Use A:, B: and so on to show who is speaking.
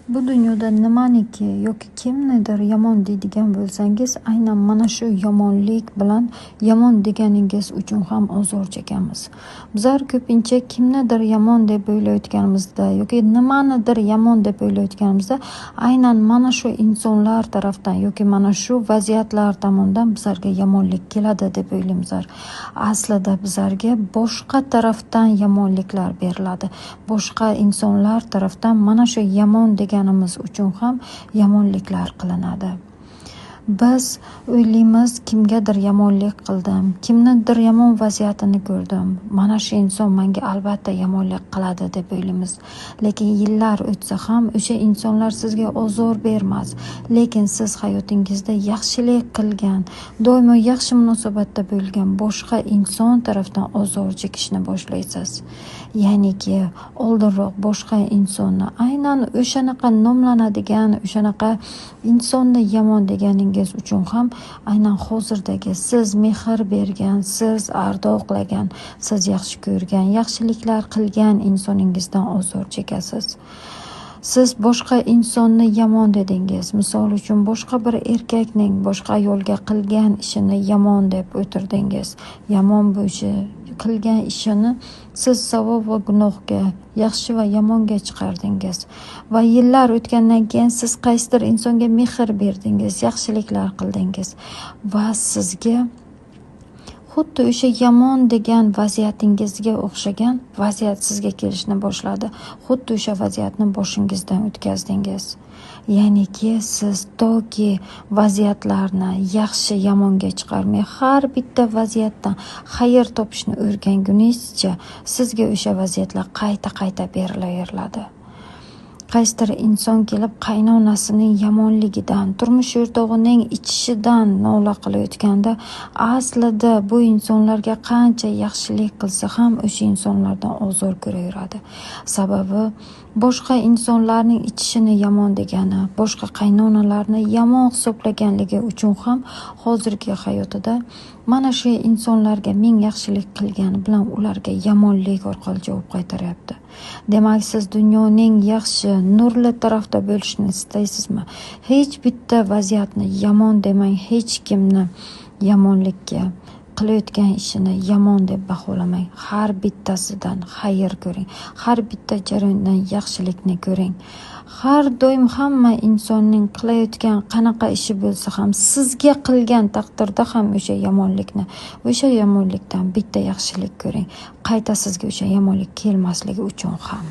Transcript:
A: Bu dunyoda nimaniki yoki kimnidir yomon deydigan bo'lsangiz, aynan mana shu yomonlik bilan yomon deganingiz uchun ham ozor chekamiz. Bizlar ko'pincha kimnidir yomon deb o'ylayotganimizda yoki nimanidir yomon deb o'ylayotganimizda, aynan mana shu insonlar tarafdan yoki mana shu vaziyatlar tomonidan bizlarga yomonlik keladi deb o'ylaymizlar. Aslida bizlarga boshqa tarafdan yomonliklar beriladi. Boshqa insonlar tarafdan mana shu yomon deganimiz uchun ham yomonliklar qilinadi. Biz o'ylaymiz, kimgadir yomonlik qildim, kimnidir yomon vaziyatini ko'rdim. Mana shu inson menga albatta yomonlik qiladi deb o'ylaymiz. Lekin yillar o'tsa ham o'sha insonlar sizga ozor bermas. Lekin siz hayotingizda yaxshilik qilgan, doimo yaxshi munosabatda bo'lgan boshqa inson tarafdan ozor chekishni boshlaysiz. Ya'niki oldinroq boshqa insonni aynan o'shanaqa nomlanadigan, o'shanaqa insonni yomon deganingiz uchun ham aynan hozirdagi siz mehr bergan, siz ardoqlagan, siz yaxshi ko'rgan, yaxshiliklar qilgan insoningizdan ozor chekasiz. Siz boshqa insonni yomon dedingiz. Misol uchun boshqa bir erkakning boshqa ayolga qilgan ishini yomon deb o'tirdingiz. Yomon bo'lishi qilgan ishini siz savob va gunohga, yaxshi va yomonga chiqardingiz. Va yillar o'tgandan keyin siz qaysidir insonga mehr berdingiz, yaxshiliklar qildingiz va sizga xuddi o'sha yomon degan vaziyatingizga o'xshagan vaziyat sizga kelishni boshladi. Xuddi o'sha vaziyatni boshingizdan o'tkazdingiz. Ya'niki siz toki vaziyatlarni yaxshi yomonga chiqarmay, har bitta vaziyatdan xayr topishni o'rgangunizcha sizga o'sha vaziyatlar qayta berilaveradi. Qaysidir inson kelib qaynonasining yomonligidan, turmush o'rtog'ining ichishidan nola qilayotganda, aslida bu insonlarga qancha yaxshilik qilsa ham o'sha insonlardan ozor ko'raveradi. Sababi boshqa insonlarning ichishini yomon degani, boshqa qaynonalarni yomon hisoblaganligi uchun ham hozirgi hayotida mana shu insonlarga ming yaxshilik qilgani bilan ularga yomonlik orqali javob qaytaryapti. Demak, siz dunyoning yaxshi, nurli tarafda bo'lishni istaysizmi? Hech bitta vaziyatni yomon demang, hech kimni yomonlikka qilayotgan ishini yomon deb baholamang. Har bittasidan xayr ko'ring. Har bitta jarayondan yaxshilikni ko'ring. Har doim hamma insonning qilayotgan qanaqa ishi bo'lsa ham sizga qilgan taqdirda ham o'sha yomonlikdan bitta yaxshilik ko'ring. Qayta sizga o'sha yomonlik kelmasligi uchun ham.